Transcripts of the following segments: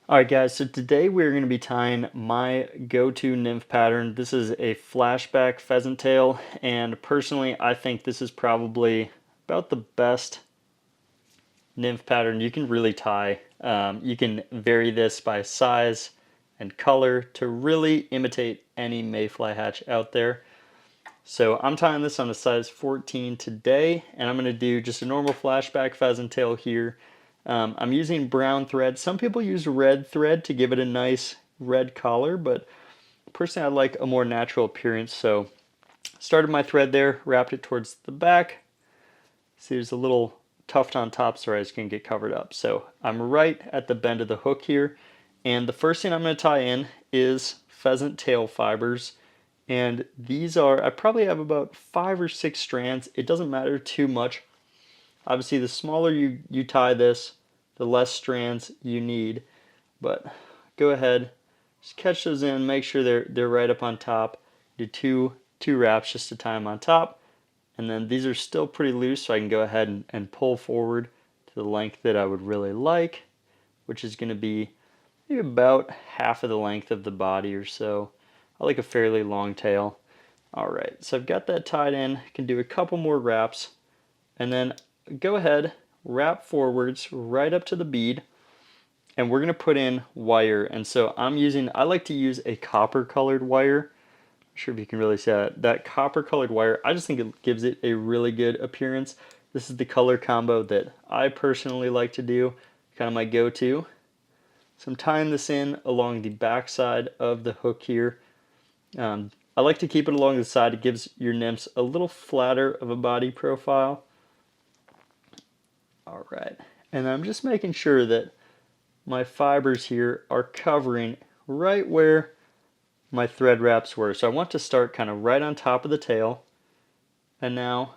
Alright guys, so today we're going to be tying my go-to nymph pattern. This is a flashback pheasant tail, and personally I think this is probably about the best nymph pattern you can really tie. You can vary this by size and color to really imitate any mayfly hatch out there. So I'm tying this on a size 14 today, and I'm going to do just a normal flashback pheasant tail here. I'm using brown thread. Some people use red thread to give it a nice red collar, but personally I like a more natural appearance. So started my thread there, wrapped it towards the back. See, there's a little tuft on top so it's going to get covered up. So I'm right at the bend of the hook here, and the first thing I'm going to tie in is pheasant tail fibers. And these are, I probably have about 5 or 6 strands. It doesn't matter too much. Obviously, the smaller you tie this, the less strands you need. But go ahead, just catch those in, make sure they're right up on top. Do two wraps just to tie them on top. And then these are still pretty loose, so I can go ahead and pull forward to the length that I would really like, which is going to be maybe about half of the length of the body or so. I like a fairly long tail. Alright, so I've got that tied in. I can do a couple more wraps, and then go ahead, wrap forwards right up to the bead, and we're going to put in wire. And so I like to use a copper colored wire. I'm sure if you can really see that copper colored wire, I just think it gives it a really good appearance. This is the color combo that I personally like to do, kind of my go-to. So I'm tying this in along the back side of the hook here. I like to keep it along the side. It gives your nymphs a little flatter of a body profile. Alright, and I'm just making sure that my fibers here are covering right where my thread wraps were. So I want to start kind of right on top of the tail, and now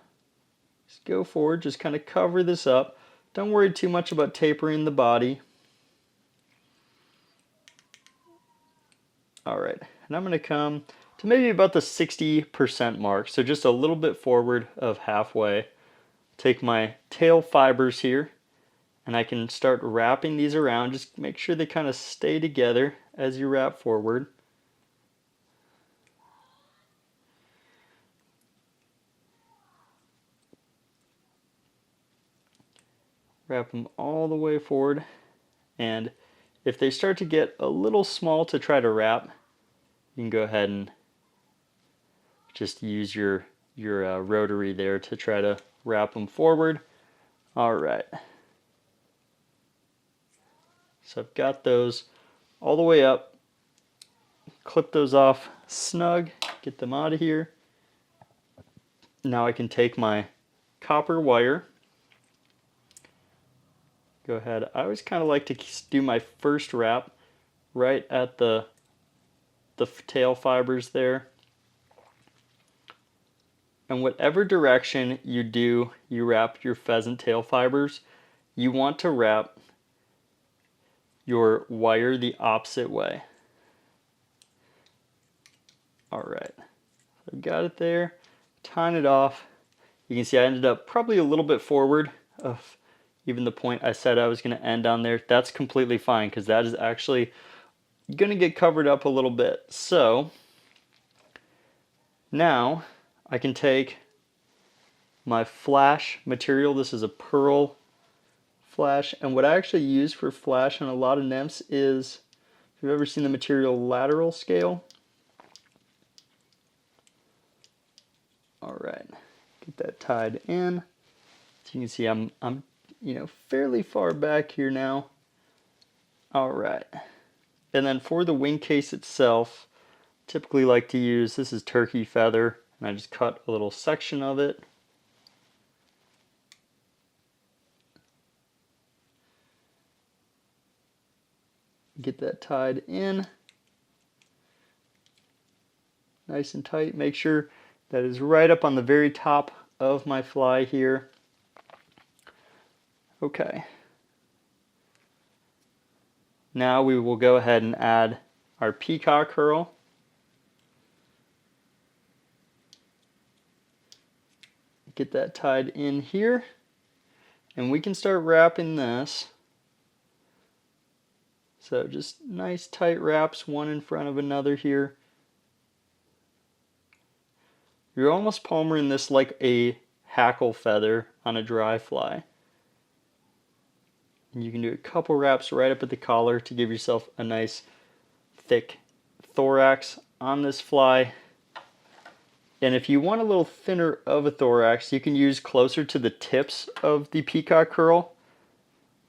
just go forward, just kind of cover this up. Don't worry too much about tapering the body. Alright, and I'm going to come to maybe about the 60% mark, so just a little bit forward of halfway. Take my tail fibers here, and I can start wrapping these around. Just make sure they kind of stay together as you wrap forward. Wrap them all the way forward, and if they start to get a little small to try to wrap, you can go ahead and just use your rotary there to try to wrap them forward. Alright, so I've got those all the way up. Clip those off snug, get them out of here. Now I can take my copper wire, go ahead. I always kind of like to do my first wrap right at the tail fibers there. And whatever direction you wrap your pheasant tail fibers, you want to wrap your wire the opposite way. Alright, I've got it there, tying it off. You can see I ended up probably a little bit forward of even the point I said I was going to end on there. That's completely fine because that is actually going to get covered up a little bit. So now I can take my flash material. This is a pearl flash, and what I actually use for flash on a lot of nymphs is, if you've ever seen the material lateral scale. Alright, get that tied in. So you can see I'm fairly far back here now. Alright, and then for the wing case itself, typically like to use, this is turkey feather, and I just cut a little section of it. Get that tied in nice and tight. Make sure that is right up on the very top of my fly here. Okay. Now we will go ahead and add our peacock curl. Get that tied in here, and we can start wrapping this So just nice tight wraps, one in front of another here. You're almost palmering this like a hackle feather on a dry fly. And you can do a couple wraps right up at the collar to give yourself a nice thick thorax on this fly. And if you want a little thinner of a thorax, you can use closer to the tips of the peacock curl.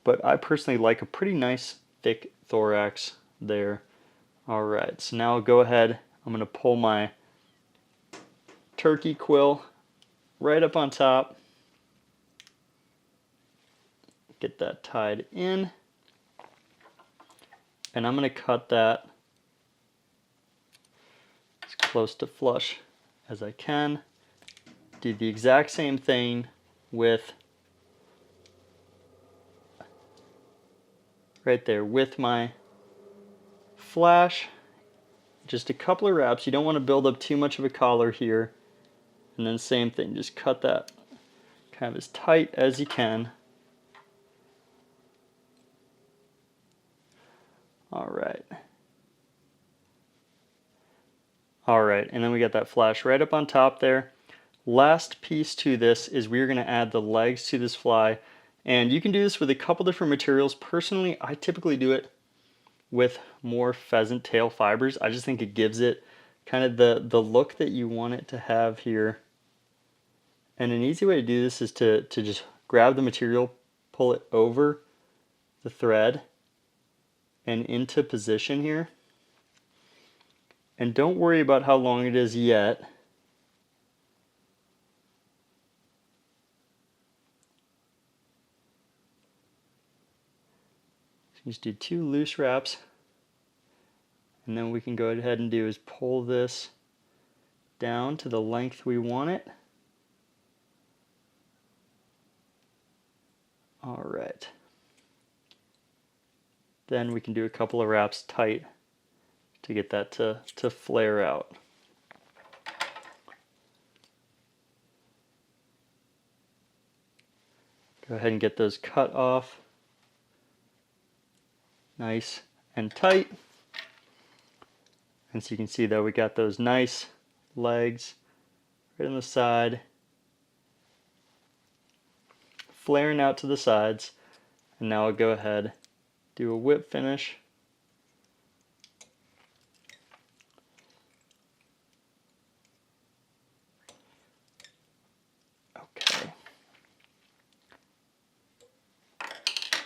But I personally like a pretty nice thick thorax there. Alright, so now I'll go ahead, I'm going to pull my turkey quill right up on top. Get that tied in. And I'm going to cut that as close to flush as I can. Do the exact same thing with right there with my flash. Just a couple of wraps. You don't want to build up too much of a collar here. And then same thing, just cut that kind of as tight as you can. Alright. Alright, and then we got that flash right up on top there. Last piece to this is we're going to add the legs to this fly. And you can do this with a couple different materials. Personally, I typically do it with more pheasant tail fibers. I just think it gives it kind of the look that you want it to have here. And an easy way to do this is to just grab the material, pull it over the thread and into position here. And don't worry about how long it is yet. Just do 2 loose wraps. And then we can go ahead and do is pull this down to the length we want it. Alright. Then we can do a couple of wraps tight to get that to flare out. Go ahead and get those cut off nice and tight. And so you can see that we got those nice legs right on the side, flaring out to the sides. And now I'll go ahead, do a whip finish. Okay.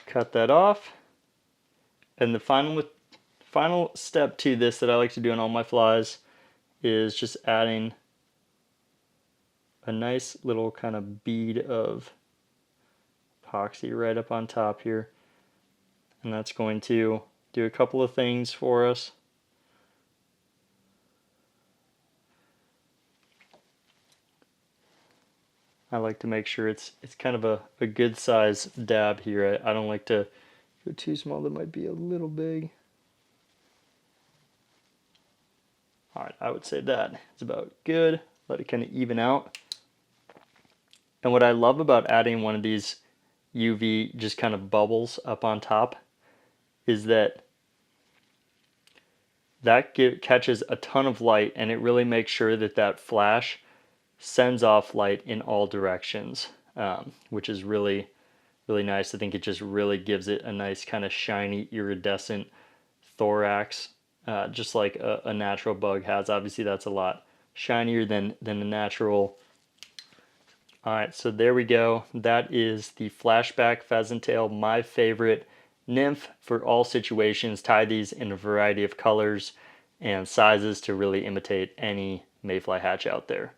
Cut that off. And the final step to this that I like to do on all my flies is just adding a nice little kind of bead of epoxy right up on top here. And that's going to do a couple of things for us. I like to make sure it's kind of a good size dab here. I don't like to go too small, that might be a little big. Alright, I would say that it's about good. Let it kind of even out. And what I love about adding one of these UV just kind of bubbles up on top is that catches a ton of light, and it really makes sure that that flash sends off light in all directions, which is really nice. I think it just really gives it a nice kind of shiny iridescent thorax, just like a natural bug has. Obviously that's a lot shinier than a natural. Alright, so there we go. That is the Flashback Pheasant Tail, my favorite nymph for all situations. Tie these in a variety of colors and sizes to really imitate any mayfly hatch out there.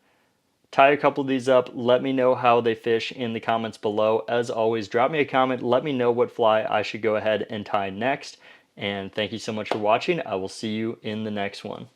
Tie a couple of these up. Let me know how they fish in the comments below. As always, drop me a comment. Let me know what fly I should go ahead and tie next. And thank you so much for watching. I will see you in the next one.